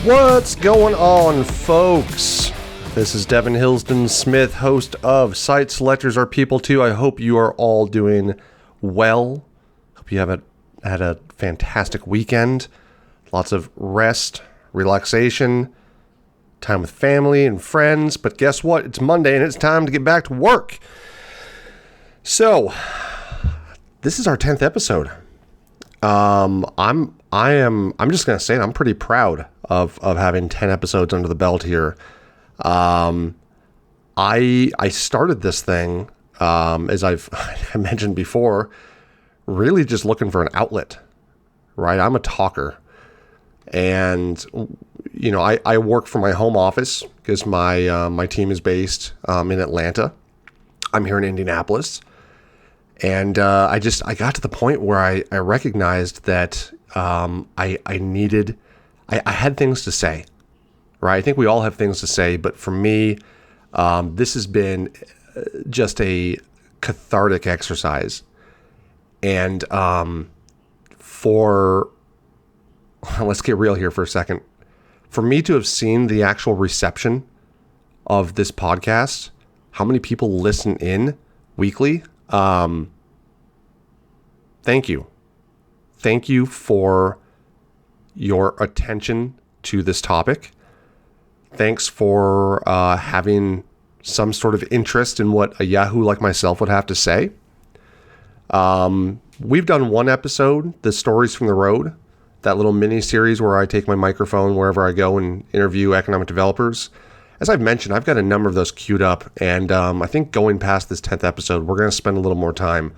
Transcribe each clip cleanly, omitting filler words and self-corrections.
What's going on, folks? This is Devin Hillsdon-Smith, host of Site Selectors Are People too. I hope you are all doing well. Hope you have had a fantastic weekend. Lots of rest, relaxation, time with family and friends. But guess what? It's Monday and it's time to get back to work. So, this is our 10th episode. I'm just gonna say I'm pretty proud of having 10 episodes under the belt here. I started this thing, as I mentioned before, really just looking for an outlet, right? I'm a talker, and I work from my home office because my team is based in Atlanta. I'm here in Indianapolis. And I got to the point where I recognized that I had things to say, right? I think we all have things to say, but for me, this has been just a cathartic exercise. And let's get real here for a second. For me to have seen the actual reception of this podcast, how many people listen in weekly, thank you. Thank you for your attention to this topic. Thanks for having some sort of interest in what a Yahoo like myself would have to say. We've done one episode, the Stories from the Road, that little mini series where I take my microphone wherever I go and interview economic developers. As I've mentioned, I've got a number of those queued up, and I think going past this 10th episode, we're going to spend a little more time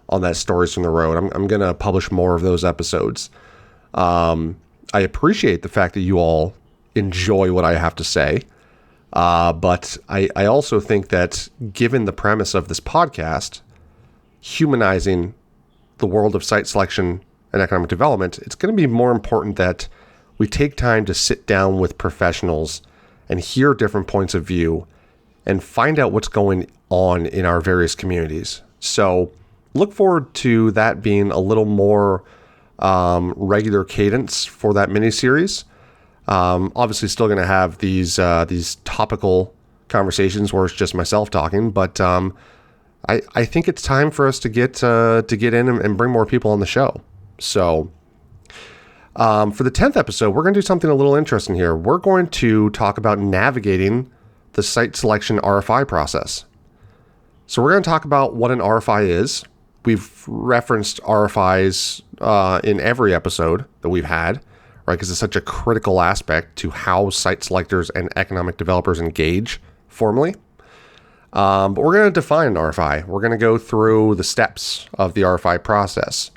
on that Stories from the Road. I'm going to publish more of those episodes. I appreciate the fact that you all enjoy what I have to say, but I also think that given the premise of this podcast, humanizing the world of site selection and economic development, it's going to be more important that we take time to sit down with professionals and hear different points of view and find out what's going on in our various communities. So look forward to that being a little more regular cadence for that mini-series. Obviously still going to have these topical conversations where it's just myself talking, but I think it's time for us to get in and bring more people on the show. So for the 10th episode, we're going to do something a little interesting here. We're going to talk about navigating the site selection RFI process. So we're going to talk about what an RFI is. We've referenced RFIs in every episode that we've had, right? Because it's such a critical aspect to how site selectors and economic developers engage formally. But we're going to define an RFI. We're going to go through the steps of the RFI process.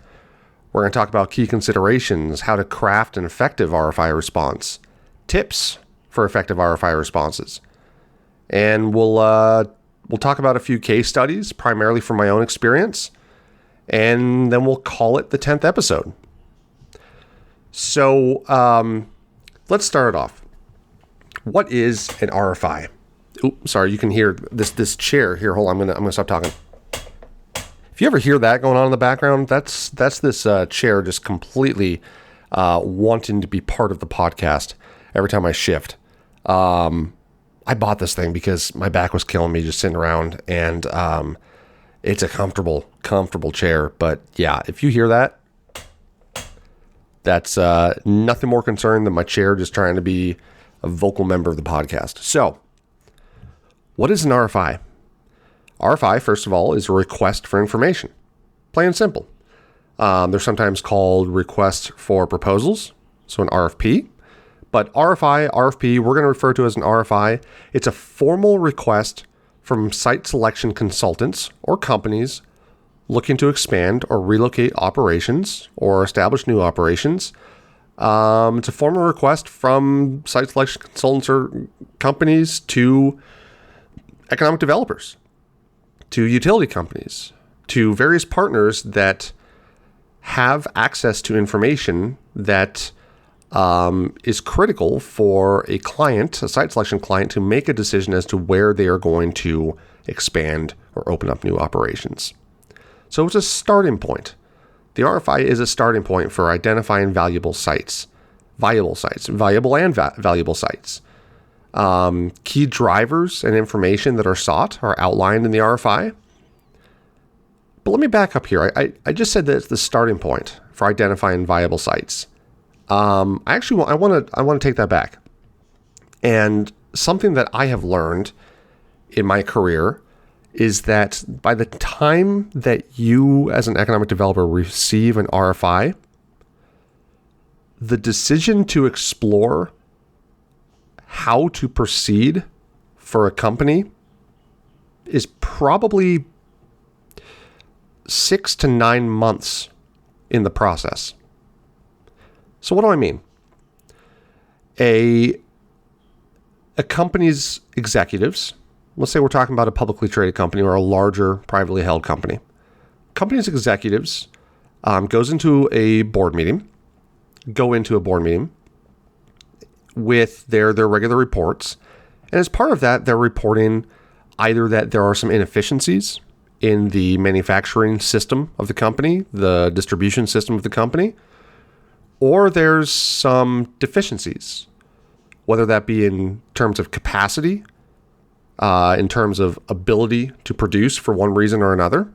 We're going to talk about key considerations, how to craft an effective RFI response, tips for effective RFI responses. And we'll talk about a few case studies, primarily from my own experience, and then we'll call it the 10th episode. So let's start it off. What is an RFI? Oops, sorry, you can hear this chair here. Hold on, I'm gonna stop talking. If you ever hear that going on in the background, that's this chair just completely wanting to be part of the podcast every time I shift. I bought this thing because my back was killing me just sitting around, and it's a comfortable chair. But yeah, if you hear that, that's nothing more concerned than my chair just trying to be a vocal member of the podcast. So, what is an RFI? RFI, first of all, is a request for information. Plain and simple. They're sometimes called requests for proposals, so an RFP. But RFP, we're going to refer to as an RFI. It's a formal request from site selection consultants or companies looking to expand or relocate operations or establish new operations. It's a formal request from site selection consultants or companies to economic developers, to utility companies, to various partners that have access to information that is critical for a client, a site selection client, to make a decision as to where they are going to expand or open up new operations. So it's a starting point. The RFI is a starting point for identifying valuable sites valuable and valuable sites. Key drivers and information that are sought are outlined in the RFI. But let me back up here. I just said that it's the starting point for identifying viable sites. I want to take that back. And something that I have learned in my career is that by the time that you as an economic developer receive an RFI, the decision to explore how to proceed for a company is probably 6 to 9 months in the process. So what do I mean? A company's executives, let's say we're talking about a publicly traded company or a larger privately held company. Company's executives go into a board meeting with their regular reports. And as part of that, they're reporting either that there are some inefficiencies in the manufacturing system of the company, the distribution system of the company, or there's some deficiencies, whether that be in terms of capacity, in terms of ability to produce for one reason or another.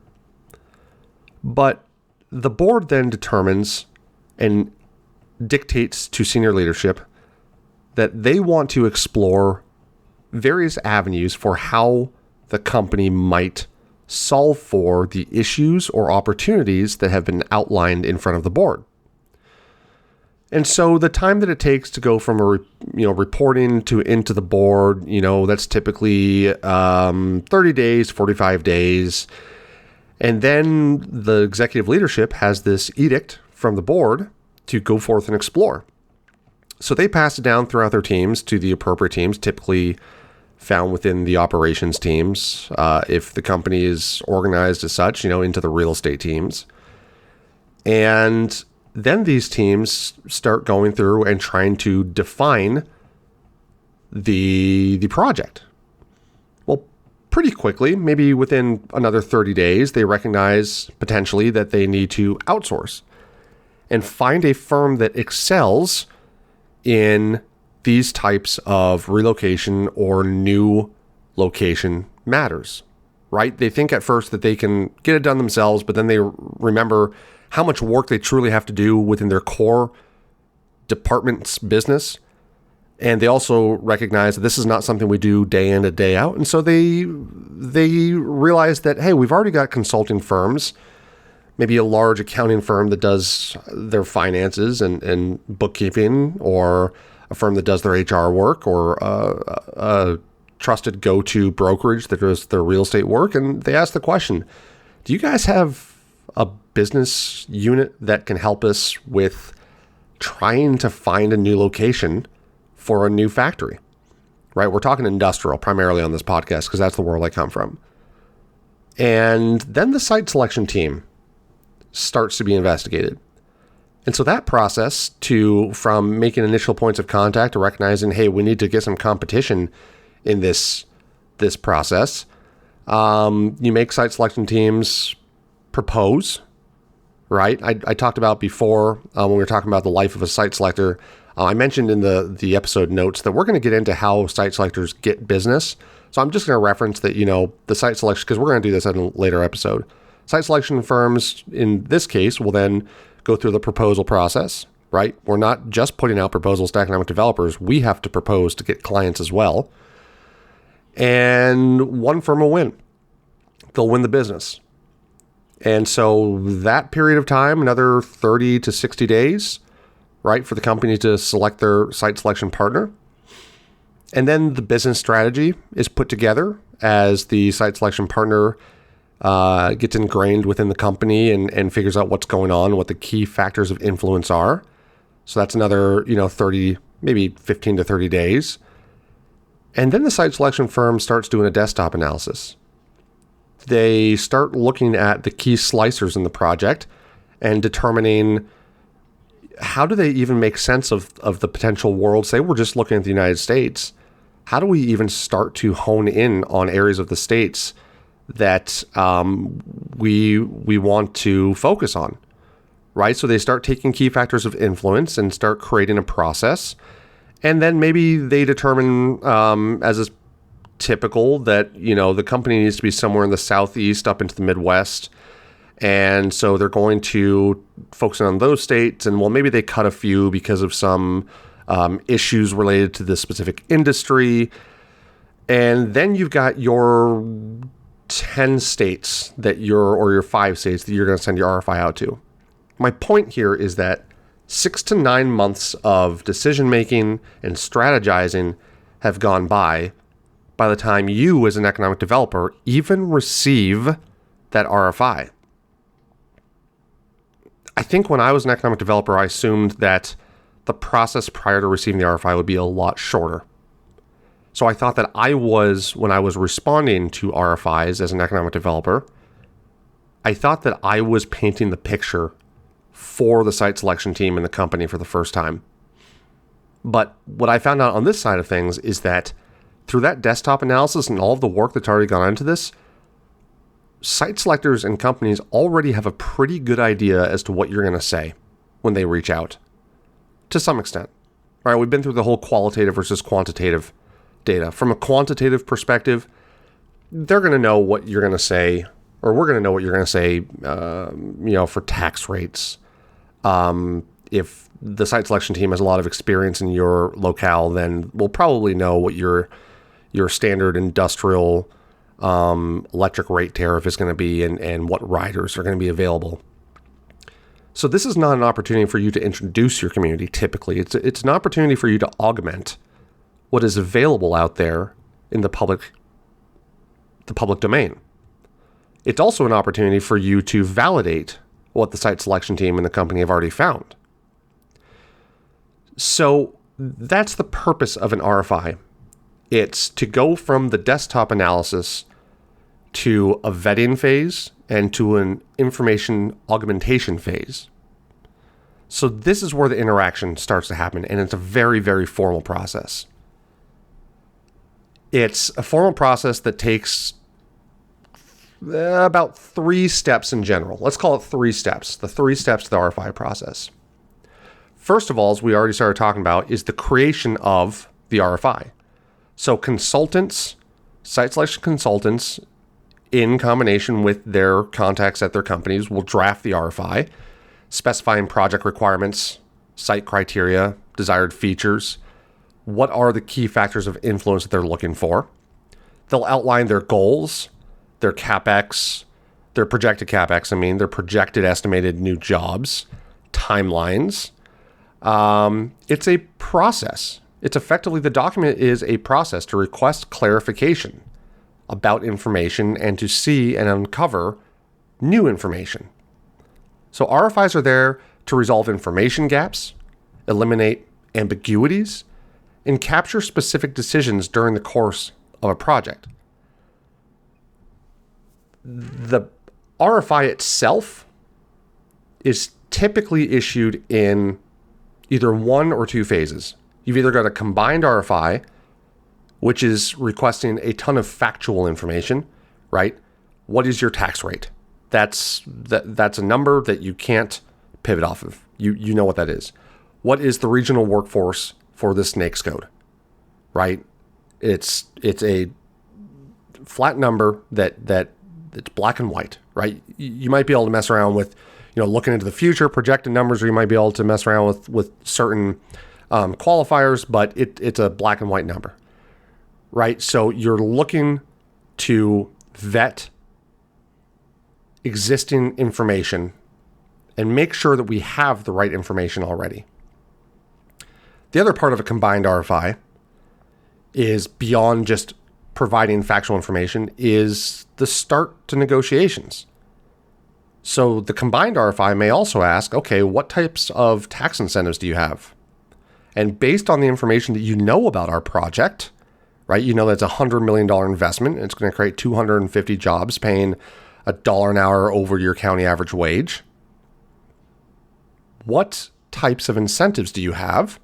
But the board then determines and dictates to senior leadership that they want to explore various avenues for how the company might solve for the issues or opportunities that have been outlined in front of the board. And so the time that it takes to go from reporting to into the board, that's typically 30 days, 45 days. And then the executive leadership has this edict from the board to go forth and explore. So they pass it down throughout their teams to the appropriate teams, typically found within the operations teams, if the company is organized as such, into the real estate teams. And then these teams start going through and trying to define the project. Well, pretty quickly, maybe within another 30 days, they recognize potentially that they need to outsource and find a firm that excels in these types of relocation or new location matters, right? They think at first that they can get it done themselves, but then they remember how much work they truly have to do within their core department's business. And they also recognize that this is not something we do day in and day out. And so they realize that, hey, we've already got consulting firms, maybe a large accounting firm that does their finances and bookkeeping, or a firm that does their HR work, or a trusted go-to brokerage that does their real estate work. And they ask the question, do you guys have a business unit that can help us with trying to find a new location for a new factory? Right? We're talking industrial primarily on this podcast because that's the world I come from. And then the site selection team starts to be investigated. And so that process from making initial points of contact to recognizing, hey, we need to get some competition in this process. You make site selection teams propose, right? I talked about before when we were talking about the life of a site selector. I mentioned in the episode notes that we're going to get into how site selectors get business. So I'm just going to reference that, the site selection, because we're going to do this in a later episode. Site selection firms, in this case, will then go through the proposal process, right? We're not just putting out proposals to economic developers. We have to propose to get clients as well. And one firm will win. They'll win the business. And so that period of time, another 30 to 60 days, right, for the company to select their site selection partner. And then the business strategy is put together as the site selection partner gets ingrained within the company and figures out what's going on, what the key factors of influence are. So that's another, 30, maybe 15 to 30 days. And then the site selection firm starts doing a desktop analysis. They start looking at the key slicers in the project and determining how do they even make sense of the potential world. Say we're just looking at the United States. How do we even start to hone in on areas of the states that we want to focus on, right? So they start taking key factors of influence and start creating a process. And then maybe they determine, as is typical, that, the company needs to be somewhere in the Southeast up into the Midwest. And so they're going to focus on those states. And maybe they cut a few because of some issues related to the specific industry. And then you've got your 10 states or your 5 states that you're going to send your RFI out to. My point here is that 6 to 9 months of decision making and strategizing have gone by the time you as an economic developer even receive that RFI. I think when I was an economic developer, I assumed that the process prior to receiving the RFI would be a lot shorter. So I thought that when I was responding to RFIs as an economic developer, I thought that I was painting the picture for the site selection team and the company for the first time. But what I found out on this side of things is that through that desktop analysis and all of the work that's already gone into this, site selectors and companies already have a pretty good idea as to what you're going to say when they reach out, to some extent. Right? We've been through the whole qualitative versus quantitative data. From a quantitative perspective, they're going to know what you're going to say, or we're going to know what you're going to say, for tax rates. If the site selection team has a lot of experience in your locale, then we'll probably know what your standard industrial electric rate tariff is going to be and what riders are going to be available. So this is not an opportunity for you to introduce your community. Typically, it's an opportunity for you to augment what is available out there in the public domain. It's also an opportunity for you to validate what the site selection team and the company have already found. So that's the purpose of an RFI. It's to go from the desktop analysis to a vetting phase and to an information augmentation phase. So this is where the interaction starts to happen, and it's a very, very formal process. It's a formal process that takes about 3 steps in general. Let's call it 3 steps. The 3 steps to the RFI process. First of all, as we already started talking about, is the creation of the RFI. So consultants, site selection consultants, in combination with their contacts at their companies, will draft the RFI, specifying project requirements, site criteria, desired features. What are the key factors of influence that they're looking for? They'll outline their goals, their CapEx, their projected CapEx, their projected estimated new jobs, timelines. It's a process. It's effectively, the document is a process to request clarification about information and to see and uncover new information. So RFIs are there to resolve information gaps, eliminate ambiguities, and capture specific decisions during the course of a project. The RFI itself is typically issued in either 1 or 2 phases. You've either got a combined RFI, which is requesting a ton of factual information, right? What is your tax rate? That's a number that you can't pivot off of. You know what that is. What is the regional workforce for the Snakes code, right? It's a flat number that it's black and white, right? You might be able to mess around with, looking into the future, projected numbers, or you might be able to mess around with certain qualifiers, but it's a black and white number, right? So you're looking to vet existing information and make sure that we have the right information already. The other part of a combined RFI is beyond just providing factual information, is the start to negotiations. So the combined RFI may also ask, okay, what types of tax incentives do you have? And based on the information that you know about our project, right, that's a $100 million investment, and it's going to create 250 jobs paying $1 an hour over your county average wage. What types of incentives do you have?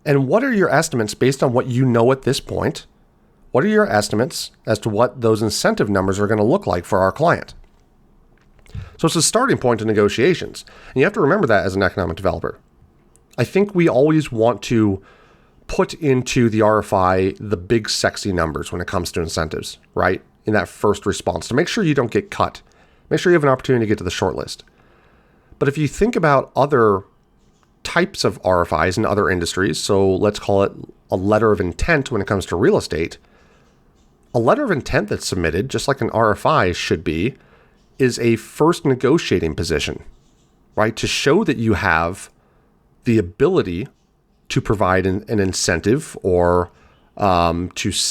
And what are your estimates based on what you know at this point? What are your estimates as to what those incentive numbers are going to look like for our client? So it's a starting point to negotiations. And you have to remember that as an economic developer. I think we always want to put into the RFI the big sexy numbers when it comes to incentives, right? In that first response to make sure you don't get cut. Make sure you have an opportunity to get to the shortlist. But if you think about other types of RFIs in other industries, so let's call it a letter of intent when it comes to real estate, a letter of intent that's submitted, just like an RFI should be, is a first negotiating position, right? To show that you have the ability to provide an incentive or to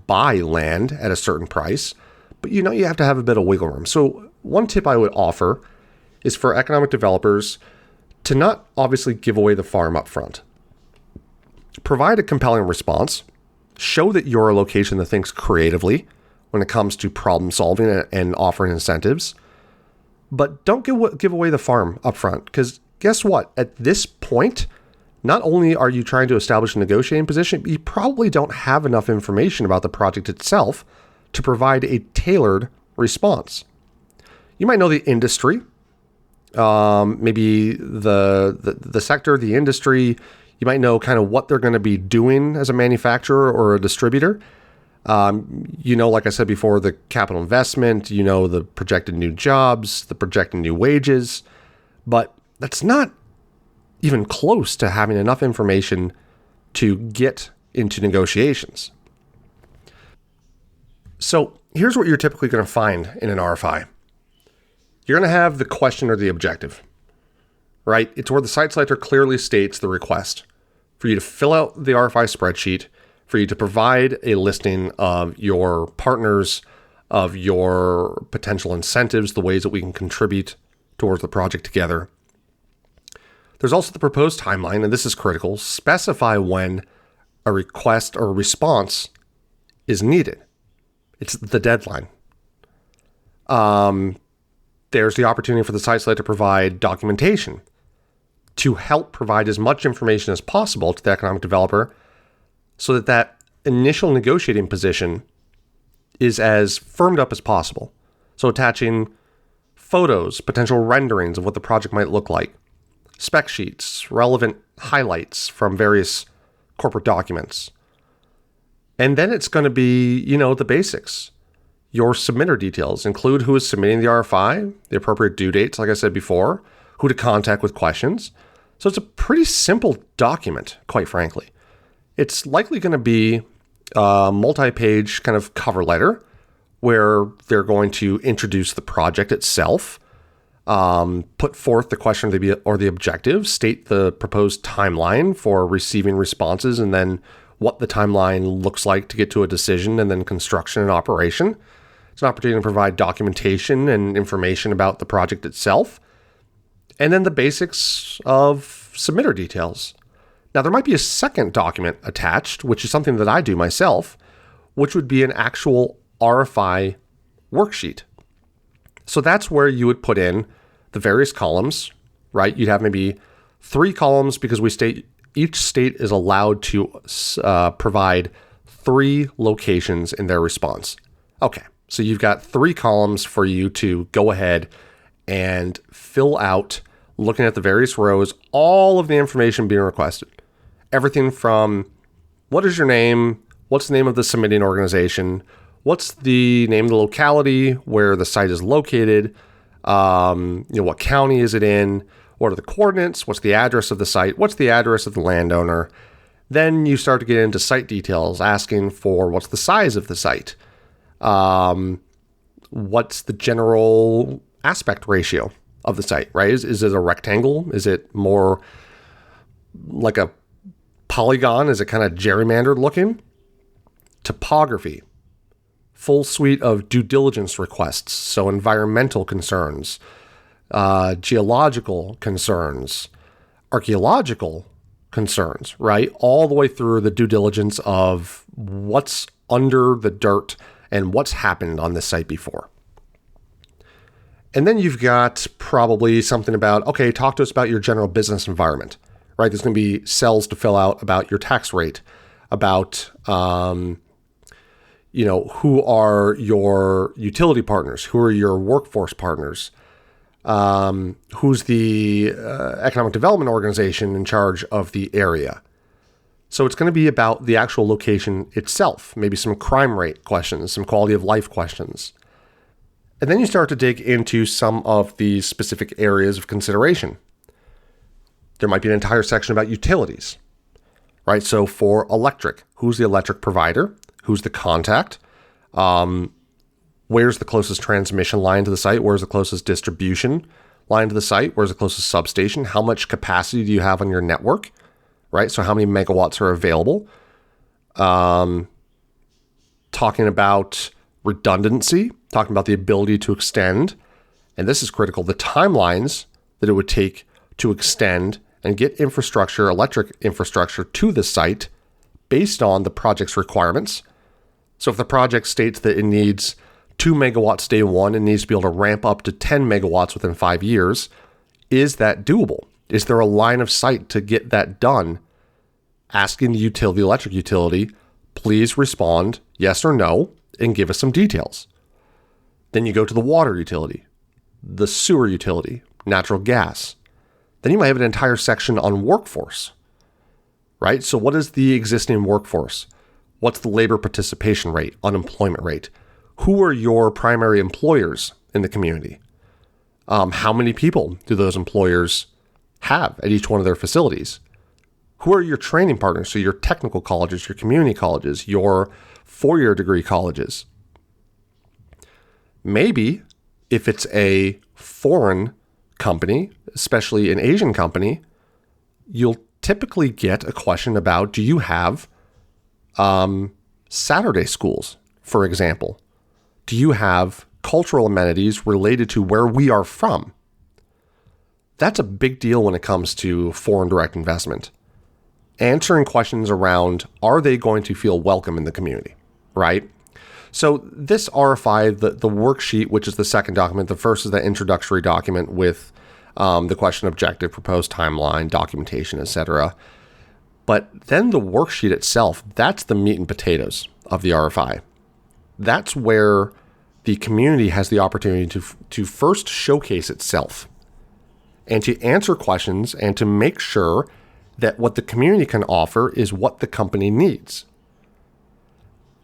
buy land at a certain price. But you have to have a bit of wiggle room. So one tip I would offer is for economic developers to not obviously give away the farm up front. Provide a compelling response. Show that you're a location that thinks creatively when it comes to problem solving and offering incentives. But don't give away the farm up front, because guess what? At this point, not only are you trying to establish a negotiating position, but you probably don't have enough information about the project itself to provide a tailored response. You might know the industry, maybe the sector, the industry. You might know kind of what they're going to be doing as a manufacturer or a distributor. Like I said before, the capital investment, the projected new jobs, the projected new wages, but that's not even close to having enough information to get into negotiations. So here's what you're typically going to find in an RFI. You're going to have the question or the objective, right? It's where the site selector clearly states the request for you to fill out the RFI spreadsheet, for you to provide a listing of your partners, of your potential incentives, the ways that we can contribute towards the project together. There's also the proposed timeline, and this is critical. Specify when a request or a response is needed. It's the deadline. There's the opportunity for the site selector to provide documentation to help provide as much information as possible to the economic developer so that that initial negotiating position is as firmed up as possible. So attaching photos, potential renderings of what the project might look like, spec sheets, relevant highlights from various corporate documents. And then it's going to be, the basics. Your submitter details include who is submitting the RFI, the appropriate due dates, like I said before, who to contact with questions. So it's a pretty simple document, quite frankly. It's likely going to be a multi-page kind of cover letter where they're going to introduce the project itself, put forth the question or the objective, state the proposed timeline for receiving responses, and then what the timeline looks like to get to a decision, and then construction and operation. It's an opportunity to provide documentation and information about the project itself, and then the basics of submitter details. Now, there might be a second document attached, which is something that I do myself, which would be an actual RFI worksheet. So that's where you would put in the various columns, right? You'd have maybe 3 columns because each state is allowed to provide 3 locations in their response. Okay, so you've got 3 columns for you to go ahead and fill out, looking at the various rows, all of the information being requested. Everything from what is your name, what's the name of the submitting organization, what's the name of the locality where the site is located, what county is it in, what are the coordinates, what's the address of the site, what's the address of the landowner. Then you start to get into site details, asking for what's the size of the site, what's the general aspect ratio of the site, right? Is it a rectangle? Is it more like a polygon? Is it kind of gerrymandered looking? Topography, full suite of due diligence requests, so environmental concerns, geological concerns, archaeological concerns, right? All the way through the due diligence of what's under the dirt and what's happened on this site before. And then you've got probably something about, okay, talk to us about your general business environment, right? There's going to be cells to fill out about your tax rate, about, who are your utility partners? Who are your workforce partners? Who's the economic development organization in charge of the area? So it's going to be about the actual location itself, maybe some crime rate questions, some quality of life questions. And then you start to dig into some of the specific areas of consideration. There might be an entire section about utilities, right? So for electric, who's the electric provider? Who's the contact? Where's the closest transmission line to the site? Where's the closest distribution line to the site? Where's the closest substation? How much capacity do you have on your network? Right? So how many megawatts are available? Talking about redundancy, talking about the ability to extend. And this is critical. The timelines that it would take to extend and get infrastructure, electric infrastructure to the site based on the project's requirements. So if the project states that it needs 2 megawatts day one and needs to be able to ramp up to 10 megawatts within 5 years, is that doable? Is there a line of sight to get that done? Asking the electric utility, please respond yes or no and give us some details. Then you go to the water utility, the sewer utility, natural gas. Then you might have an entire section on workforce, right? So what is the existing workforce? What's the labor participation rate, unemployment rate? Who are your primary employers in the community? How many people do those employers have at each one of their facilities? Who are your training partners? So your technical colleges, your community colleges, your four-year degree colleges. Maybe if it's a foreign company, especially an Asian company, you'll typically get a question about, do you have Saturday schools, for example? Do you have cultural amenities related to where we are from? That's a big deal when it comes to foreign direct investment. Answering questions around, are they going to feel welcome in the community, right? So this RFI, the worksheet, which is the second document, the first is the introductory document with the question, objective, proposed timeline, documentation, etc. But then the worksheet itself, that's the meat and potatoes of the RFI. That's where the community has the opportunity to first showcase itself and to answer questions and to make sure that what the community can offer is what the company needs.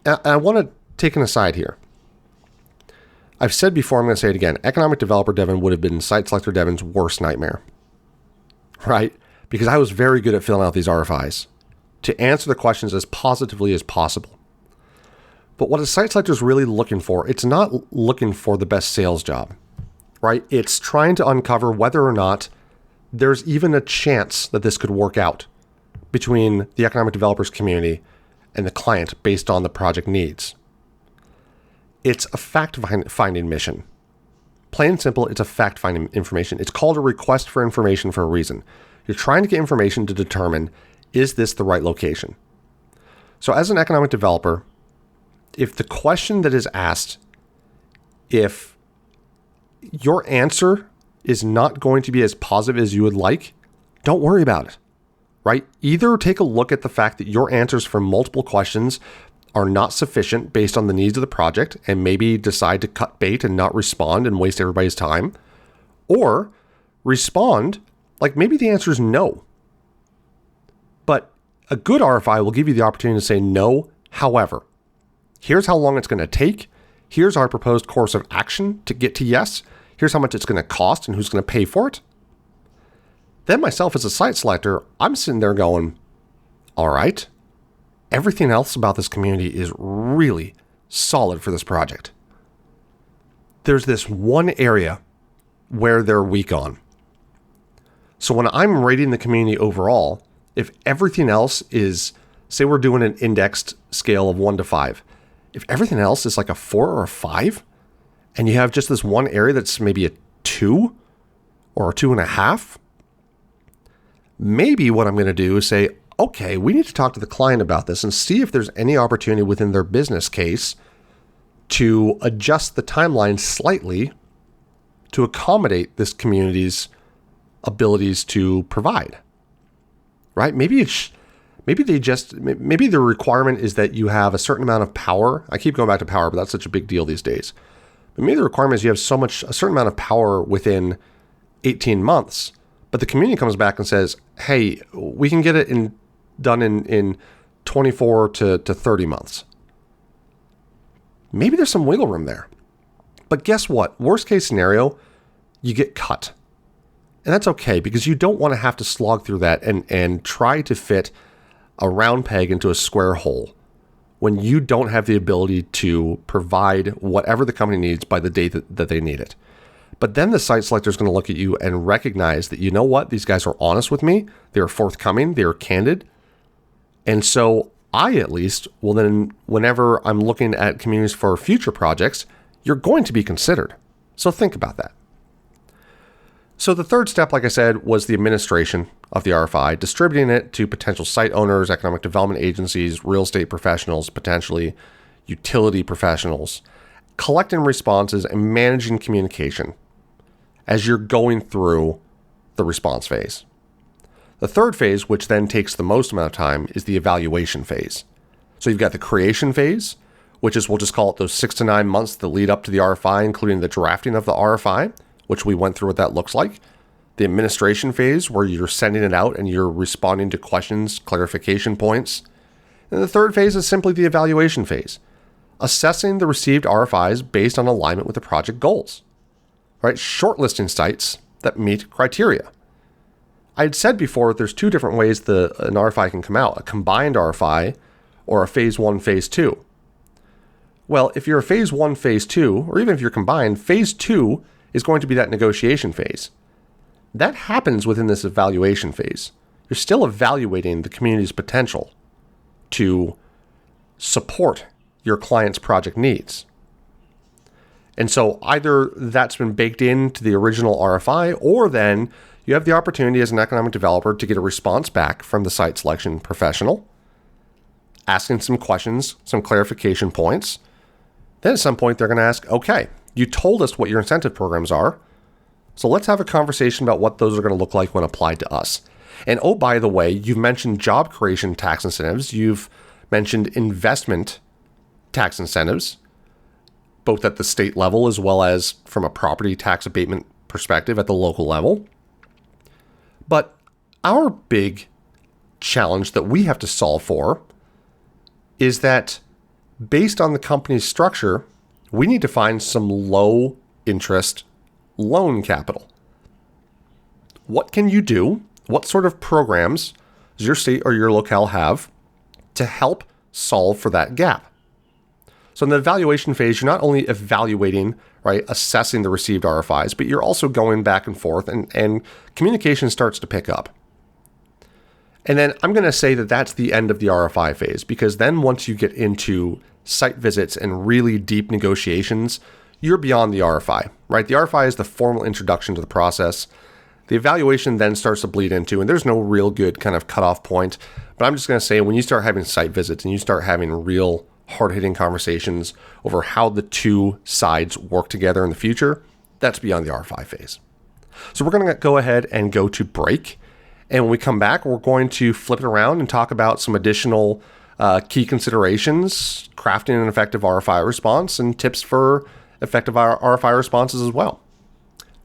I want to take an aside here. I've said before, I'm going to say it again. Economic developer Devin would have been Site Selector Devin's worst nightmare, right? Because I was very good at filling out these RFIs to answer the questions as positively as possible. But what a site selector is really looking for, it's not looking for the best sales job, right? It's trying to uncover whether or not there's even a chance that this could work out between the economic developers community and the client based on the project needs. It's a fact-finding mission. Plain and simple, it's a fact-finding information. It's called a request for information for a reason. You're trying to get information to determine, is this the right location? So as an economic developer, if the question that is asked, if your answer is not going to be as positive as you would like, don't worry about it, right? Either take a look at the fact that your answers for multiple questions are not sufficient based on the needs of the project and maybe decide to cut bait and not respond and waste everybody's time, or respond like maybe the answer is no. But a good RFI will give you the opportunity to say no, however. Here's how long it's going to take. Here's our proposed course of action to get to yes. Here's how much it's going to cost and who's going to pay for it. Then myself as a site selector, I'm sitting there going, all right, everything else about this community is really solid for this project. There's this one area where they're weak on. So when I'm rating the community overall, if everything else is, say we're doing an indexed scale of 1 to 5, if everything else is like a 4 or a 5, and you have just this one area that's maybe a 2 or a 2.5, maybe what I'm going to do is say, okay, we need to talk to the client about this and see if there's any opportunity within their business case to adjust the timeline slightly to accommodate this community's abilities to provide, right? Maybe Maybe maybe the requirement is that you have a certain amount of power. I keep going back to power, but that's such a big deal these days. But maybe the requirement is you have a certain amount of power within 18 months, but the community comes back and says, hey, we can get it done in 24 to 30 months. Maybe there's some wiggle room there. But guess what? Worst case scenario, you get cut. And that's okay, because you don't want to have to slog through that and try to fit a round peg into a square hole when you don't have the ability to provide whatever the company needs by the date that they need it. But then the site selector is going to look at you and recognize that, you know what, these guys are honest with me, they are forthcoming, they are candid. And so I, at least, will then, whenever I'm looking at communities for future projects, you're going to be considered. So think about that. So the third step, like I said, was the administration of the RFI, distributing it to potential site owners, economic development agencies, real estate professionals, potentially utility professionals, collecting responses and managing communication as you're going through the response phase. The third phase, which then takes the most amount of time, is the evaluation phase. So you've got the creation phase, which is, we'll just call it those 6 to 9 months that lead up to the RFI, including the drafting of the RFI, which we went through what that looks like. The administration phase, where you're sending it out and you're responding to questions, clarification points. And the third phase is simply the evaluation phase, assessing the received RFIs based on alignment with the project goals, right? Shortlisting sites that meet criteria. I had said before, there's two different ways an RFI can come out, a combined RFI or a phase 1, phase 2. Well, if you're a phase 1, phase 2, or even if you're combined, phase 2 is going to be that negotiation phase. That happens within this evaluation phase. You're still evaluating the community's potential to support your client's project needs. And so either that's been baked into the original RFI, or then you have the opportunity as an economic developer to get a response back from the site selection professional, asking some questions, some clarification points. Then at some point they're going to ask, okay, you told us what your incentive programs are, so let's have a conversation about what those are going to look like when applied to us. And oh, by the way, you've mentioned job creation tax incentives. You've mentioned investment tax incentives, both at the state level as well as from a property tax abatement perspective at the local level. But our big challenge that we have to solve for is that based on the company's structure, we need to find some low interest loan capital. What can you do? What sort of programs does your state or your locale have to help solve for that gap? So in the evaluation phase, you're not only evaluating, right, assessing the received RFIs, but you're also going back and forth, and communication starts to pick up. And then I'm going to say that that's the end of the RFI phase, because then once you get into site visits and really deep negotiations, you're beyond the RFI, right? The RFI is the formal introduction to the process. The evaluation then starts to bleed into, and there's no real good kind of cutoff point, but I'm just going to say when you start having site visits and you start having real hard-hitting conversations over how the two sides work together in the future, that's beyond the RFI phase. So we're going to go ahead and go to break. And when we come back, we're going to flip it around and talk about some additional key considerations, crafting an effective RFI response, and tips for effective RFI responses as well.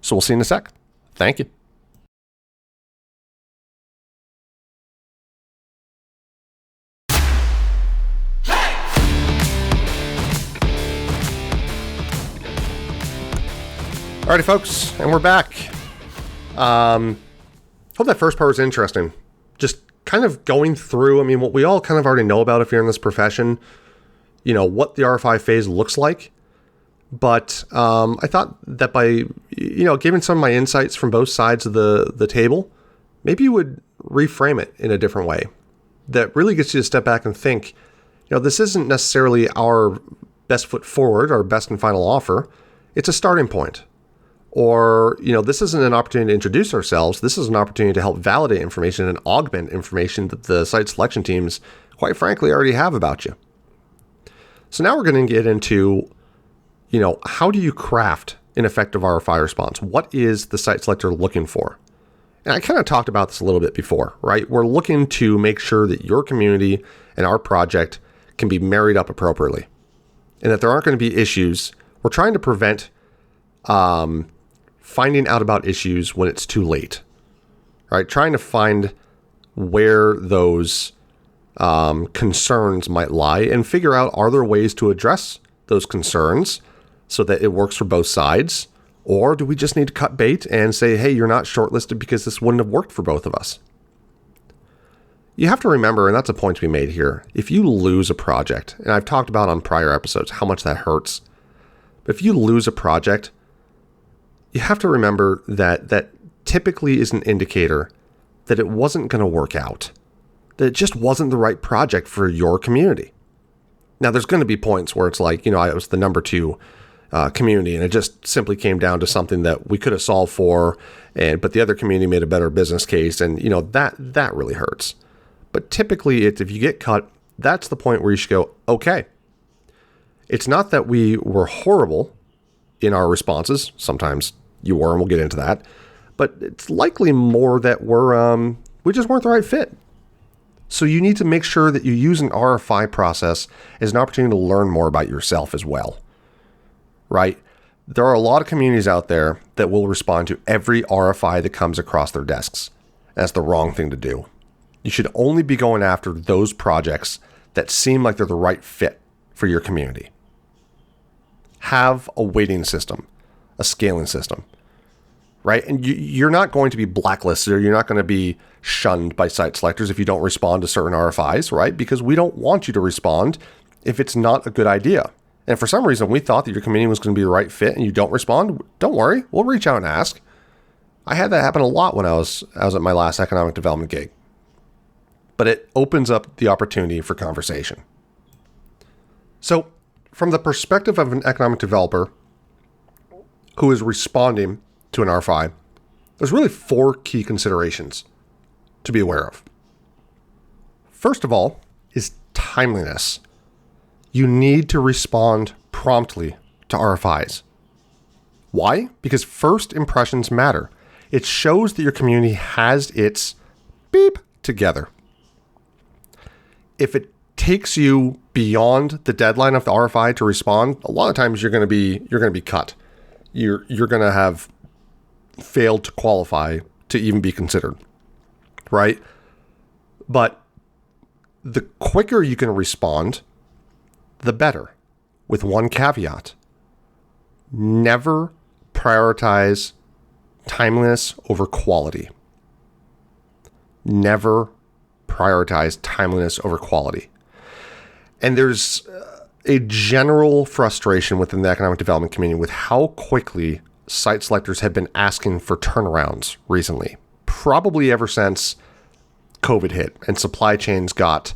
So we'll see you in a sec. Thank you. Alrighty, folks, and we're back. Hope that first part was interesting. Just kind of going through, what we all kind of already know about if you're in this profession, what the RFI phase looks like. But I thought that by, giving some of my insights from both sides of the table, maybe you would reframe it in a different way that really gets you to step back and think, this isn't necessarily our best foot forward, our best and final offer. It's a starting point. Or, this isn't an opportunity to introduce ourselves. This is an opportunity to help validate information and augment information that the site selection teams, quite frankly, already have about you. So now we're going to get into, how do you craft an effective RFI response? What is the site selector looking for? And I kind of talked about this a little bit before, right? We're looking to make sure that your community and our project can be married up appropriately and that there aren't going to be issues. We're trying to prevent finding out about issues when it's too late, right? Trying to find where those concerns might lie and figure out, are there ways to address those concerns so that it works for both sides? Or do we just need to cut bait and say, hey, you're not shortlisted because this wouldn't have worked for both of us? You have to remember, and that's a point to be made here, if you lose a project, and I've talked about on prior episodes how much that hurts, but if you lose a project, you have to remember that that typically is an indicator that it wasn't going to work out, that it just wasn't the right project for your community. Now, there's going to be points where it's like, I was the number 2 community, and it just simply came down to something that we could have solved for, but the other community made a better business case, and that really hurts. But typically, if you get cut, that's the point where you should go, okay. It's not that we were horrible in our responses. Sometimes you were, and we'll get into that. But it's likely more that we just weren't the right fit. So you need to make sure that you use an RFI process as an opportunity to learn more about yourself as well. Right? There are a lot of communities out there that will respond to every RFI that comes across their desks. That's the wrong thing to do. You should only be going after those projects that seem like they're the right fit for your community. Have a weighting system, a scaling system, right? And you're not going to be blacklisted, or you're not going to be shunned by site selectors if you don't respond to certain RFIs, right? Because we don't want you to respond if it's not a good idea. And if for some reason we thought that your community was going to be the right fit and you don't respond, don't worry, we'll reach out and ask. I had that happen a lot when I was at my last economic development gig. But it opens up the opportunity for conversation. So, from the perspective of an economic developer who is responding to an RFI, there's really 4 key considerations to be aware of. First of all is timeliness. You need to respond promptly to RFIs. Why? Because first impressions matter. It shows that your community has its beep together. If it takes you beyond the deadline of the RFI to respond, a lot of times you're going to be cut. You're going to have failed to qualify to even be considered, right? But the quicker you can respond, the better. With one caveat: never prioritize timeliness over quality. Never prioritize timeliness over quality. And there's a general frustration within the economic development community with how quickly site selectors have been asking for turnarounds recently, probably ever since COVID hit and supply chains got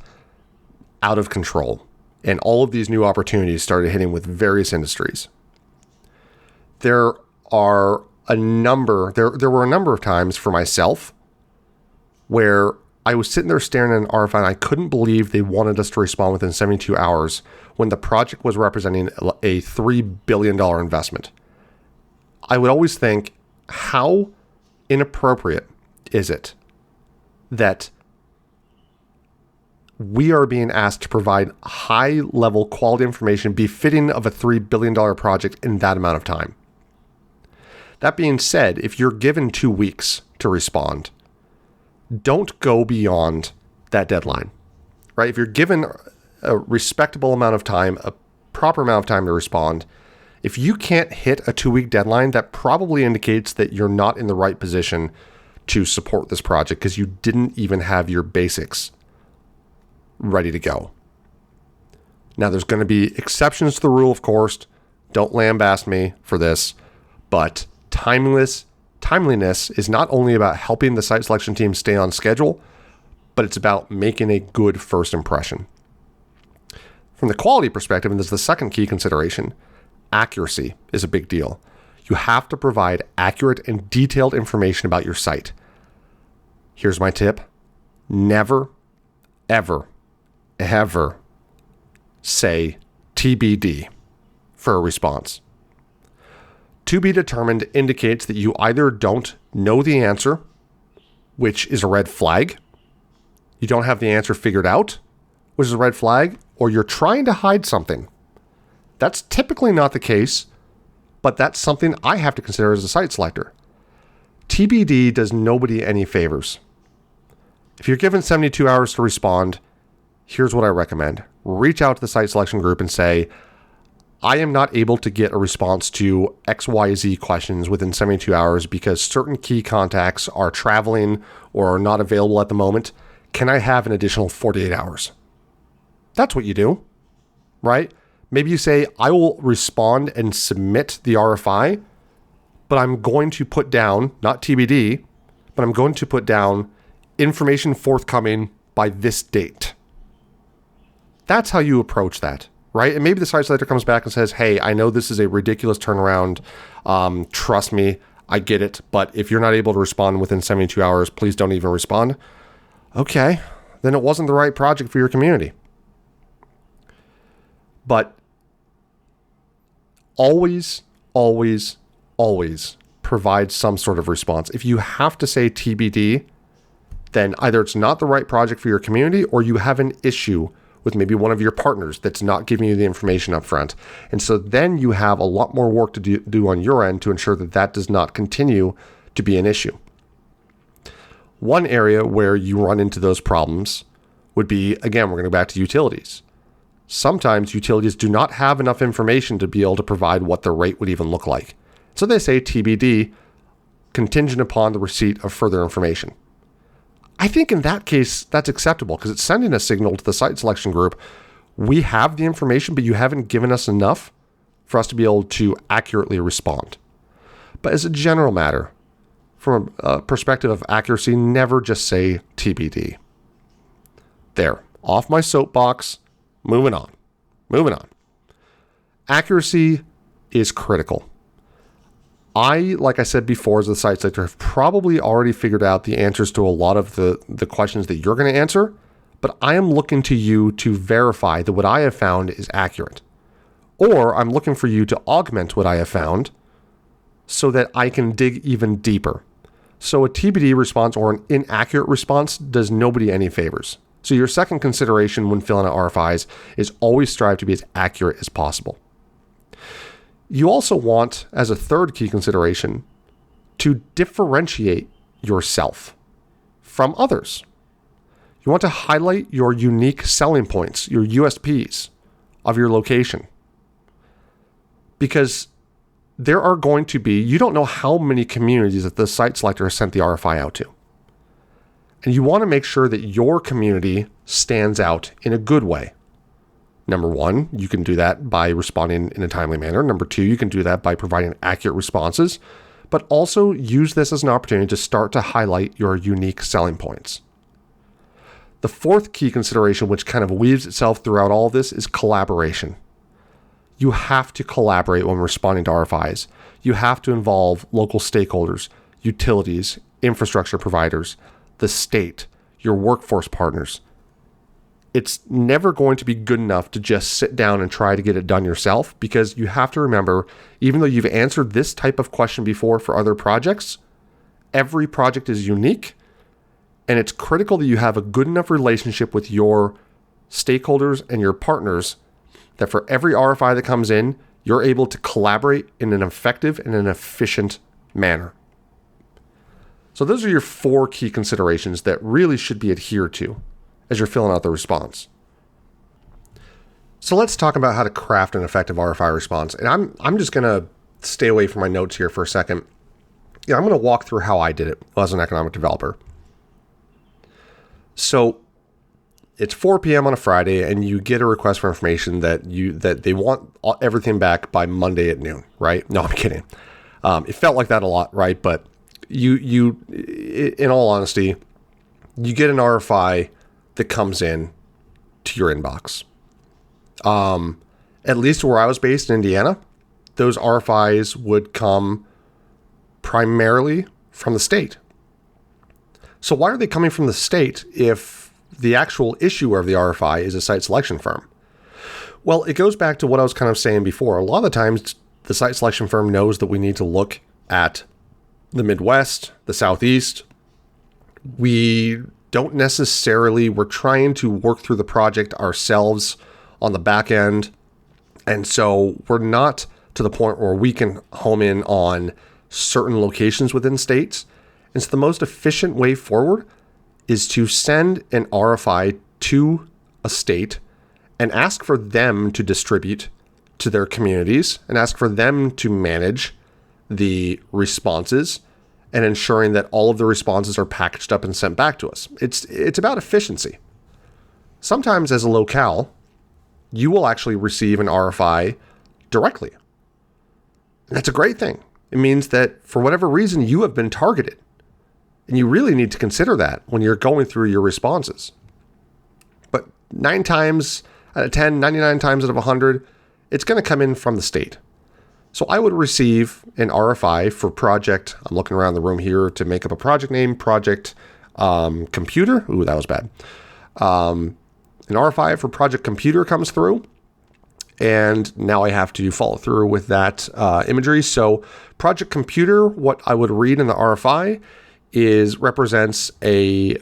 out of control and all of these new opportunities started hitting with various industries. There were a number of times for myself where I was sitting there staring at an RFI and I couldn't believe they wanted us to respond within 72 hours when the project was representing a $3 billion investment. I would always think, how inappropriate is it that we are being asked to provide high-level quality information befitting of a $3 billion project in that amount of time? That being said, if you're given 2 weeks to respond, don't go beyond that deadline, right? If you're given a respectable amount of time, a proper amount of time to respond, if you can't hit a 2-week deadline, that probably indicates that you're not in the right position to support this project because you didn't even have your basics ready to go. Now, there's going to be exceptions to the rule, of course. Don't lambaste me for this, but timeliness is not only about helping the site selection team stay on schedule, but it's about making a good first impression. From the quality perspective, and this is the second key consideration, accuracy is a big deal. You have to provide accurate and detailed information about your site. Here's my tip. Never, ever, ever say TBD for a response. To be determined indicates that you either don't know the answer which is a red flag. You don't have the answer figured out, which is a red flag, or you're trying to hide something. That's typically not the case, but that's something I have to consider as a site selector. TBD does nobody any favors. If you're given 72 hours to respond, here's what I recommend. Reach out to the site selection group and say, I am not able to get a response to XYZ questions within 72 hours because certain key contacts are traveling or are not available at the moment. Can I have an additional 48 hours? That's what you do, right? Maybe you say, I will respond and submit the RFI, but I'm going to put down, not TBD, but I'm going to put down information forthcoming by this date. That's how you approach that, right? And maybe the site selector comes back and says, hey, I know this is a ridiculous turnaround. Trust me, I get it. But if you're not able to respond within 72 hours, please don't even respond. Okay, then it wasn't the right project for your community. But always, always, always provide some sort of response. If you have to say TBD, then either it's not the right project for your community or you have an issue with maybe one of your partners that's not giving you the information up front. And so then you have a lot more work to do on your end to ensure that that does not continue to be an issue. One area where you run into those problems would be, again, we're going to go back to utilities. Sometimes utilities do not have enough information to be able to provide what the rate would even look like. So they say TBD, contingent upon the receipt of further information. I think in that case, that's acceptable because it's sending a signal to the site selection group. We have the information, but you haven't given us enough for us to be able to accurately respond. But as a general matter, from a perspective of accuracy, never just say TBD. There, off my soapbox, moving on. Accuracy is critical. Like I said before, as the site selector, have probably already figured out the answers to a lot of the questions that you're going to answer, but I am looking to you to verify that what I have found is accurate. Or I'm looking for you to augment what I have found so that I can dig even deeper. So a TBD response or an inaccurate response does nobody any favors. So your second consideration when filling out RFIs is always strive to be as accurate as possible. You also want, as a third key consideration, to differentiate yourself from others. You want to highlight your unique selling points, your USPs of your location. Because there are going to be, you don't know how many communities that the site selector has sent the RFI out to. And you want to make sure that your community stands out in a good way. Number one, you can do that by responding in a timely manner. Number two, you can do that by providing accurate responses, but also use this as an opportunity to start to highlight your unique selling points. The fourth key consideration, which kind of weaves itself throughout all of this, is collaboration. You have to collaborate when responding to RFIs. You have to involve local stakeholders, utilities, infrastructure providers, the state, your workforce partners. It's never going to be good enough to just sit down and try to get it done yourself, because you have to remember, even though you've answered this type of question before for other projects, every project is unique, and it's critical that you have a good enough relationship with your stakeholders and your partners that for every RFI that comes in, you're able to collaborate in an effective and an efficient manner. So those are your four key considerations that really should be adhered to as you're filling out the response. So let's talk about how to craft an effective RFI response. And I'm just going to stay away from my notes here for a second. I'm going to walk through how I did it as an economic developer. So it's 4 p.m. on a Friday, and you get a request for information that they want everything back by Monday at noon, right? No, I'm kidding. It felt like that a lot, right? But you, in all honesty, you get an RFI that comes in to your inbox. At least where I was based in Indiana, those RFIs would come primarily from the state. So why are they coming from the state if the actual issuer of the RFI is a site selection firm? Well, it goes back to what I was kind of saying before. A lot of the times, the site selection firm knows that we need to look at the Midwest, the Southeast, we're trying to work through the project ourselves on the back end. And so we're not to the point where we can home in on certain locations within states. And so the most efficient way forward is to send an RFI to a state and ask for them to distribute to their communities and ask for them to manage the responses and ensuring that all of the responses are packaged up and sent back to us. It's about efficiency. Sometimes as a locale, you will actually receive an RFI directly. And that's a great thing. It means that for whatever reason, you have been targeted. And you really need to consider that when you're going through your responses. But 9 times out of 10, 99 times out of 100, it's going to come in from the state. So I would receive an RFI for project. I'm looking around the room here to make up a project name, project computer. Ooh, that was bad. An RFI for project computer comes through. And now I have to follow through with that imagery. So project computer, what I would read in the RFI represents a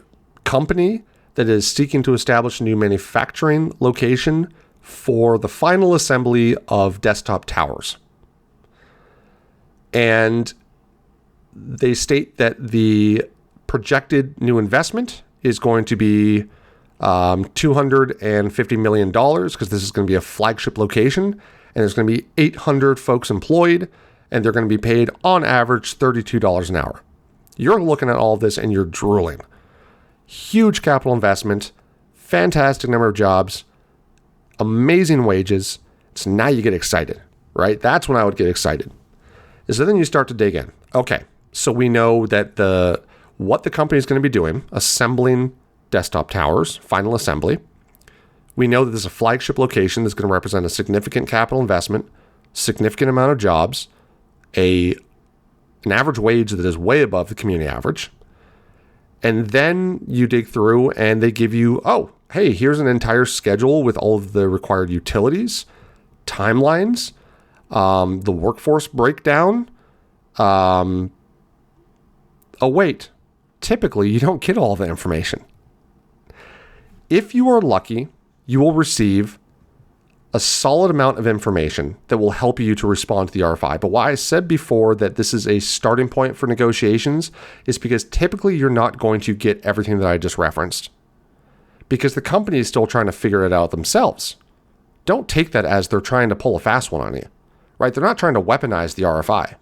company that is seeking to establish a new manufacturing location for the final assembly of desktop towers. And they state that the projected new investment is going to be $250 million because this is going to be a flagship location, and there's going to be 800 folks employed, and they're going to be paid on average $32 an hour. You're looking at all of this and you're drooling. Huge capital investment, fantastic number of jobs, amazing wages. So now you get excited, right? That's when I would get excited. So then you start to dig in. Okay, so we know that what the company is going to be doing, assembling desktop towers, final assembly. We know that there's a flagship location that's going to represent a significant capital investment, significant amount of jobs, an average wage that is way above the community average. And then you dig through and they give you, oh, hey, here's an entire schedule with all of the required utilities, timelines, the workforce breakdown. Oh, wait, typically you don't get all the information. If you are lucky, you will receive a solid amount of information that will help you to respond to the RFI. But why I said before that this is a starting point for negotiations is because typically you're not going to get everything that I just referenced, because the company is still trying to figure it out themselves. Don't take that as they're trying to pull a fast one on you, right? They're not trying to weaponize the RFI.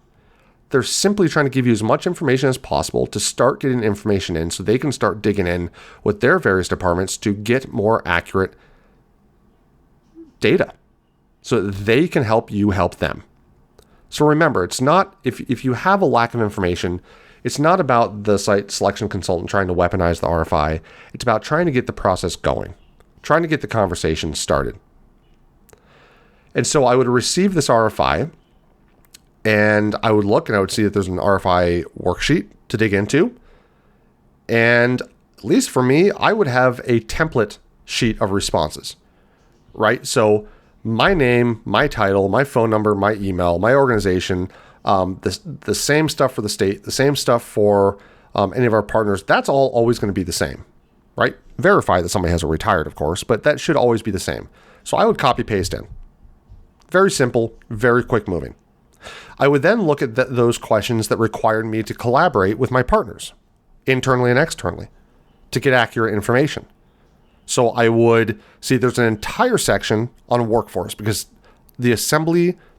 They're simply trying to give you as much information as possible to start getting information in so they can start digging in with their various departments to get more accurate data so that they can help you help them. So remember, it's not, if you have a lack of information, it's not about the site selection consultant trying to weaponize the RFI. It's about trying to get the process going, trying to get the conversation started. And so I would receive this RFI and I would look and I would see that there's an RFI worksheet to dig into. And at least for me, I would have a template sheet of responses, right? So my name, my title, my phone number, my email, my organization, the same stuff for the state, the same stuff for any of our partners, that's all always going to be the same, right? Verify that somebody hasn't retired, of course, but that should always be the same. So I would copy paste in. Very simple, very quick moving. I would then look at those questions that required me to collaborate with my partners, internally and externally, to get accurate information. So I would see there's an entire section on workforce because the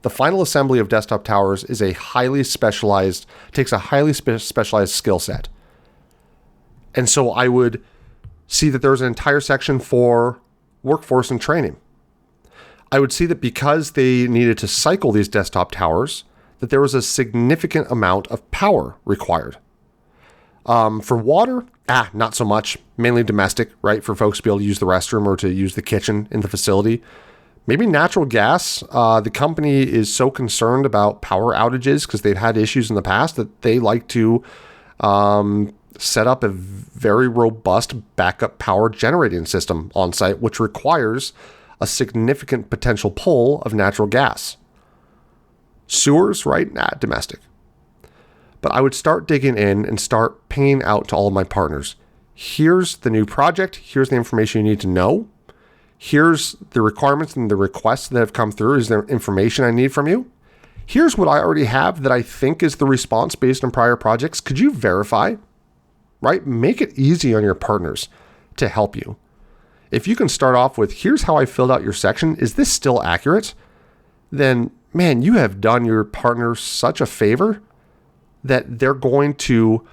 final assembly of desktop towers is takes a highly specialized skill set. And so I would see that there's an entire section for workforce and training. I would see that because they needed to cycle these desktop towers, that there was a significant amount of power required. For water, not so much, mainly domestic, right? For folks to be able to use the restroom or to use the kitchen in the facility. Maybe natural gas. The company is so concerned about power outages because they've had issues in the past that they like to set up a very robust backup power generating system on site, which requires a significant potential pull of natural gas. Sewers, right? Domestic. But I would start digging in and start pinging out to all of my partners. Here's the new project. Here's the information you need to know. Here's the requirements and the requests that have come through. Is there information I need from you? Here's what I already have that I think is the response based on prior projects. Could you verify? Right? Make it easy on your partners to help you. If you can start off with, here's how I filled out your section. Is this still accurate? Then, man, you have done your partner such a favor that they're going to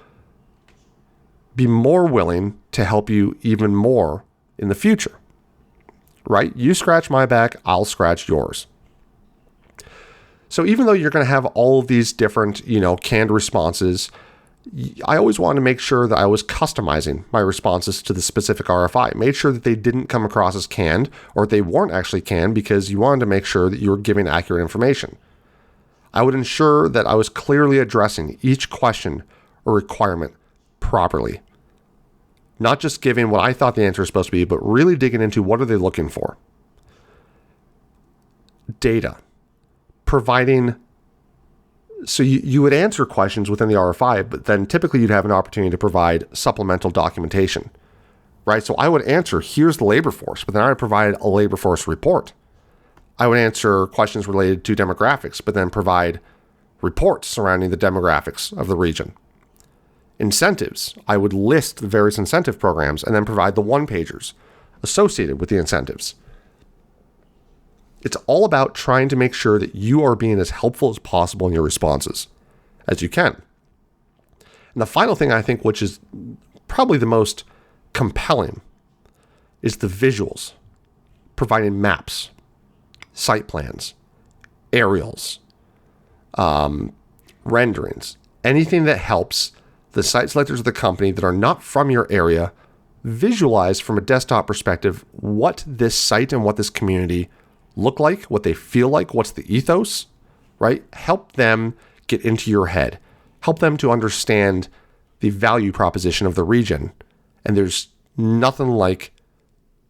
be more willing to help you even more in the future. Right? You scratch my back, I'll scratch yours. So even though you're going to have all of these different, canned responses, I always wanted to make sure that I was customizing my responses to the specific RFI. Made sure that they didn't come across as canned, or they weren't actually canned, because you wanted to make sure that you were giving accurate information. I would ensure that I was clearly addressing each question or requirement properly. Not just giving what I thought the answer was supposed to be, but really digging into what are they looking for. Data. Providing, so you would answer questions within the RFI, but then typically you'd have an opportunity to provide supplemental documentation, right? So I would answer, here's the labor force, but then I would provide a labor force report. I would answer questions related to demographics, but then provide reports surrounding the demographics of the region. Incentives, I would list the various incentive programs and then provide the one-pagers associated with the incentives. It's all about trying to make sure that you are being as helpful as possible in your responses as you can. And the final thing I think, which is probably the most compelling, is the visuals, providing maps, site plans, aerials, renderings, anything that helps the site selectors of the company that are not from your area visualize from a desktop perspective what this site and what this community look like, what they feel like, what's the ethos, right? Help them get into your head. Help them to understand the value proposition of the region. And there's nothing like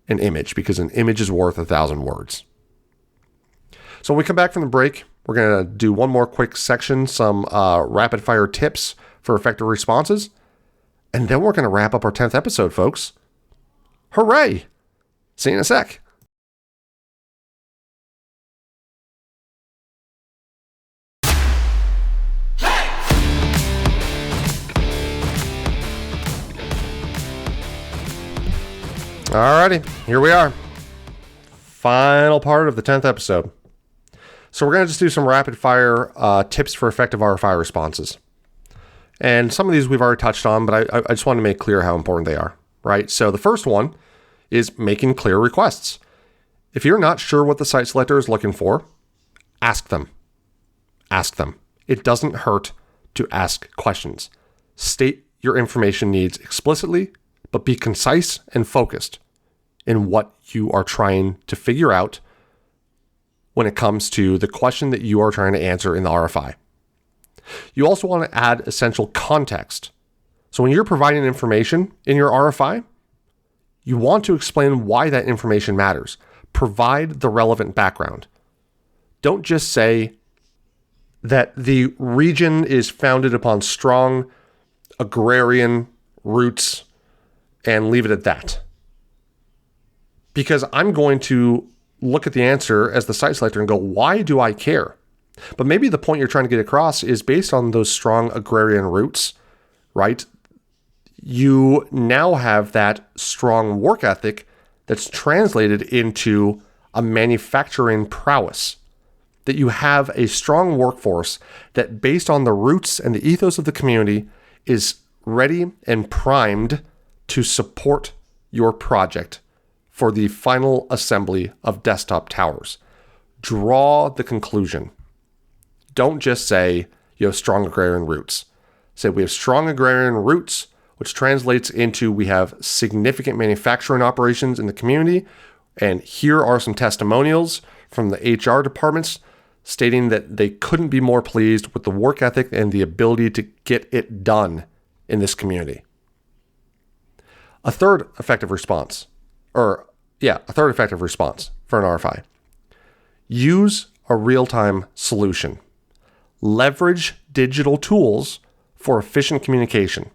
an image, because an image is worth 1,000 words. So when we come back from the break, we're going to do one more quick section, some rapid fire tips for effective responses. And then we're going to wrap up our 10th episode, folks. Hooray! See you in a sec. Alrighty, here we are. Final part of the 10th episode. So we're going to just do some rapid fire tips for effective RFI responses. And some of these we've already touched on, but I just want to make clear how important they are, right? So the first one is making clear requests. If you're not sure what the site selector is looking for, ask them. Ask them. It doesn't hurt to ask questions. State your information needs explicitly, but be concise and focused in what you are trying to figure out when it comes to the question that you are trying to answer in the RFI. You also want to add essential context. So when you're providing information in your RFI, you want to explain why that information matters. Provide the relevant background. Don't just say that the region is founded upon strong agrarian roots and leave it at that. Because I'm going to look at the answer as the site selector and go, why do I care? But maybe the point you're trying to get across is based on those strong agrarian roots, right? You now have that strong work ethic that's translated into a manufacturing prowess. That you have a strong workforce that, based on the roots and the ethos of the community, is ready and primed to support your project for the final assembly of desktop towers. Draw the conclusion. Don't just say you have strong agrarian roots. Say we have strong agrarian roots, which translates into we have significant manufacturing operations in the community, and here are some testimonials from the HR departments stating that they couldn't be more pleased with the work ethic and the ability to get it done in this community. A third effective response for an RFI. Use a real-time solution. Leverage digital tools for efficient communication,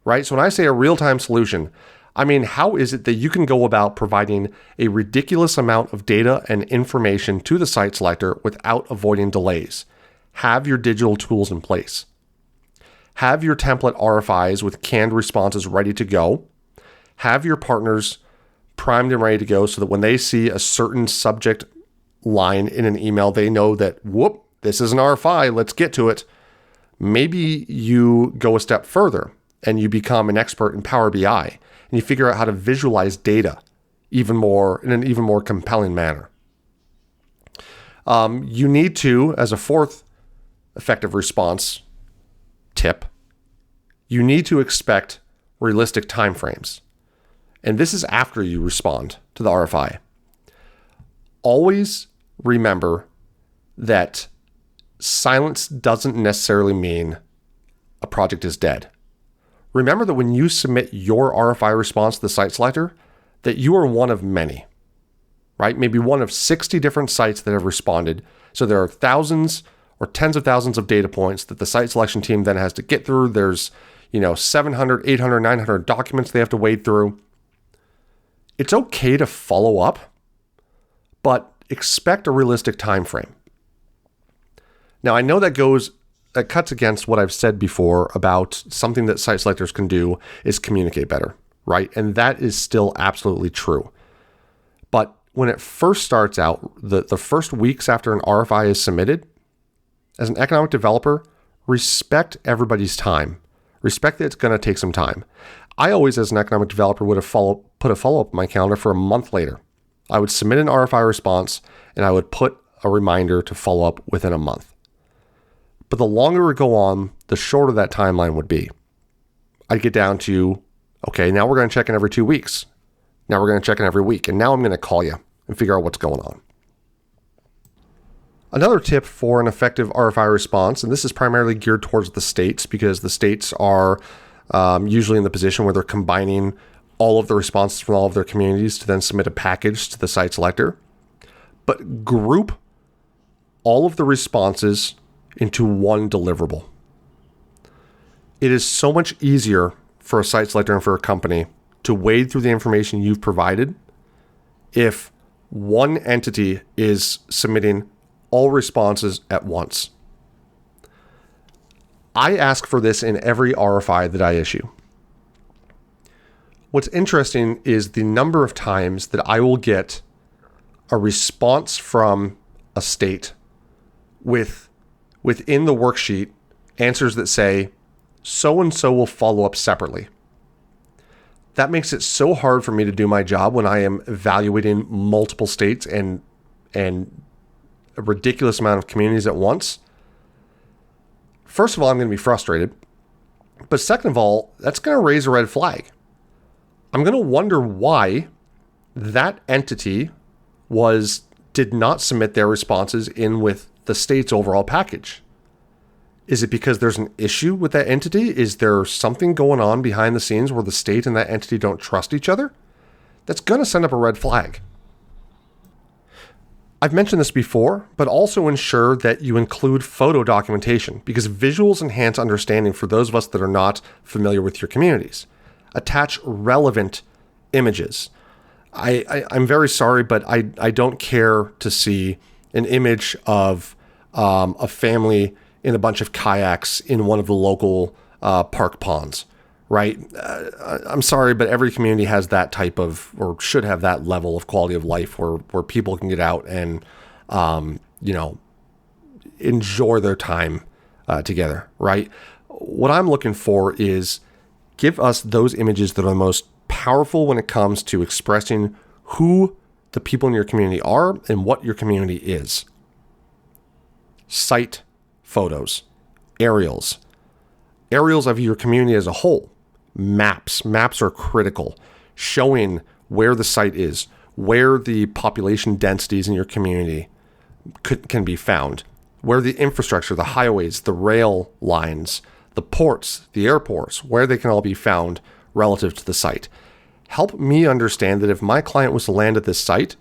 right? So when I say a real-time solution, I mean, how is it that you can go about providing a ridiculous amount of data and information to the site selector without avoiding delays? Have your digital tools in place. Have your template RFIs with canned responses ready to go. Have your partners primed and ready to go so that when they see a certain subject line in an email, they know that, whoop, this is an RFI, let's get to it. Maybe you go a step further and you become an expert in Power BI and you figure out how to visualize data in an even more compelling manner. You need to, as a fourth effective response tip, you need to expect realistic timeframes. And this is after you respond to the RFI. Always remember that silence doesn't necessarily mean a project is dead. Remember that when you submit your RFI response to the site selector, that you are one of many, right? Maybe one of 60 different sites that have responded. So there are thousands or tens of thousands of data points that the site selection team then has to get through. There's, 700, 800, 900 documents they have to wade through. It's okay to follow up, but expect a realistic time frame. Now, I know that cuts against what I've said before about something that site selectors can do is communicate better, right? And that is still absolutely true. But when it first starts out, the first weeks after an RFI is submitted, as an economic developer, respect everybody's time. Respect that it's going to take some time. I always, as an economic developer, would have put a follow-up in my calendar for a month later. I would submit an RFI response, and I would put a reminder to follow up within a month. But the longer we go on, the shorter that timeline would be. I'd get down to, okay, now we're going to check in every 2 weeks. Now we're going to check in every week. And now I'm going to call you and figure out what's going on. Another tip for an effective RFI response, and this is primarily geared towards the states because the states are usually in the position where they're combining all of the responses from all of their communities to then submit a package to the site selector. But group all of the responses into one deliverable. It is so much easier for a site selector and for a company to wade through the information you've provided if one entity is submitting all responses at once. I ask for this in every RFI that I issue. What's interesting is the number of times that I will get a response from a state within the worksheet answers that say, so-and-so will follow up separately. That makes it so hard for me to do my job when I am evaluating multiple states and a ridiculous amount of communities at once. First of all, I'm going to be frustrated. But second of all, that's going to raise a red flag. I'm going to wonder why that entity did not submit their responses in with the state's overall package. Is it because there's an issue with that entity? Is there something going on behind the scenes where the state and that entity don't trust each other? That's going to send up a red flag. I've mentioned this before, but also ensure that you include photo documentation because visuals enhance understanding for those of us that are not familiar with your communities. Attach relevant images. I'm very sorry, but I don't care to see an image of a family in a bunch of kayaks in one of the local park ponds, right? I'm sorry, but every community has that type of, or should have that level of quality of life where people can get out and, enjoy their time together, right? What I'm looking for is give us those images that are the most powerful when it comes to expressing who the people in your community are and what your community is. Site photos, aerials of your community as a whole, maps are critical, showing where the site is, where the population densities in your community can be found, where the infrastructure, the highways, the rail lines, the ports, the airports, where they can all be found relative to the site. Help me understand that if my client was to land at this site,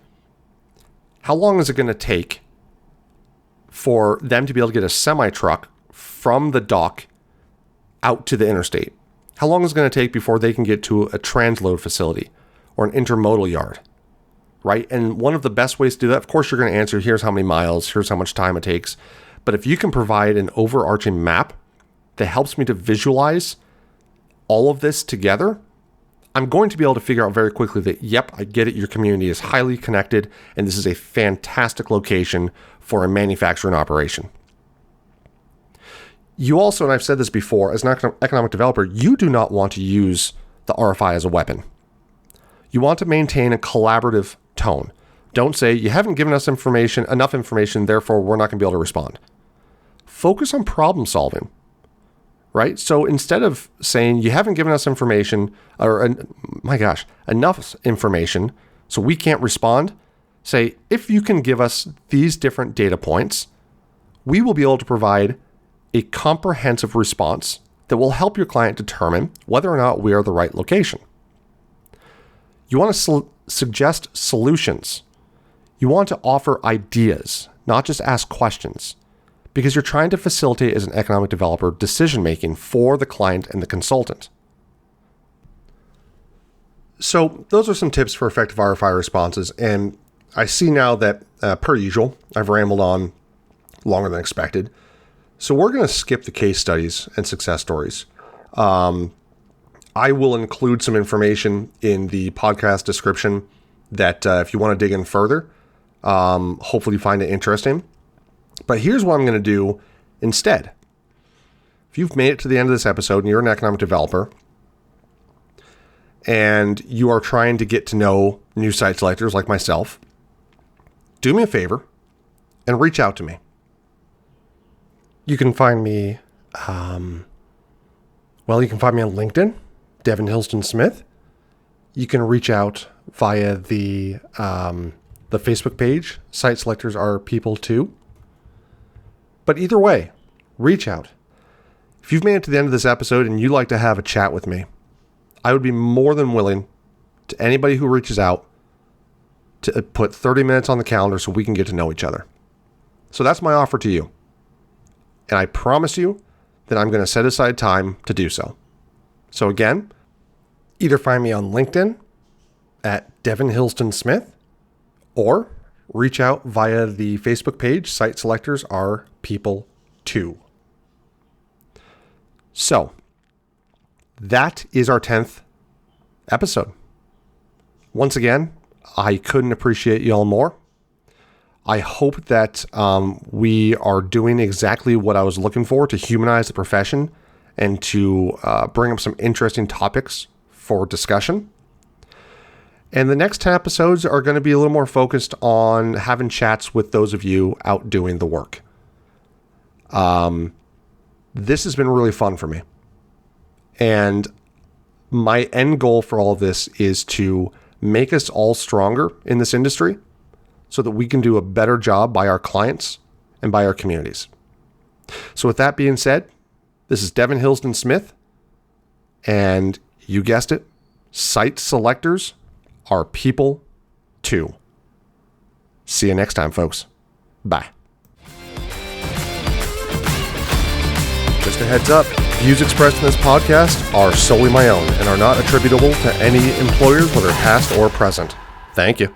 how long is it going to take for them to be able to get a semi-truck from the dock out to the interstate? How long is it going to take before they can get to a transload facility or an intermodal yard, right? And one of the best ways to do that, of course, you're going to answer, here's how many miles, here's how much time it takes. But if you can provide an overarching map that helps me to visualize all of this together, I'm going to be able to figure out very quickly that, yep, I get it, your community is highly connected, and this is a fantastic location for a manufacturing operation. You also, and I've said this before, as an economic developer, you do not want to use the RFI as a weapon. You want to maintain a collaborative tone. Don't say, you haven't given us enough information, therefore we're not going to be able to respond. Focus on problem solving, right? So instead of saying, you haven't given us information, enough information, so we can't respond, say, if you can give us these different data points, we will be able to provide a comprehensive response that will help your client determine whether or not we are the right location. You want to suggest solutions. You want to offer ideas, not just ask questions, because you're trying to facilitate, as an economic developer, decision-making for the client and the consultant. So those are some tips for effective RFI responses. And I see now that, per usual, I've rambled on longer than expected. So we're going to skip the case studies and success stories. I will include some information in the podcast description that if you want to dig in further, hopefully you find it interesting. But here's what I'm going to do instead. If you've made it to the end of this episode and you're an economic developer and you are trying to get to know new site selectors like myself, do me a favor and reach out to me. You can find me, you can find me on LinkedIn, Devin Hillsdon-Smith. You can reach out via the Facebook page, Site Selectors Are People too. But either way, reach out. If you've made it to the end of this episode and you'd like to have a chat with me, I would be more than willing to anybody who reaches out to put 30 minutes on the calendar so we can get to know each other. So that's my offer to you. And I promise you that I'm going to set aside time to do so. So again, either find me on LinkedIn at Devin Hillsdon-Smith or reach out via the Facebook page, Site Selectors Are People too. So that is our 10th episode. Once again, I couldn't appreciate y'all more. I hope that we are doing exactly what I was looking for to humanize the profession and to bring up some interesting topics for discussion. And the next 10 episodes are going to be a little more focused on having chats with those of you out doing the work. This has been really fun for me. And my end goal for all of this is to make us all stronger in this industry so that we can do a better job by our clients and by our communities. So with that being said, this is Devin Hillsdon-Smith, and you guessed it, Site Selectors Are People too. See you next time, folks. Bye. Just a heads up, views expressed in this podcast are solely my own and are not attributable to any employers, whether past or present. Thank you.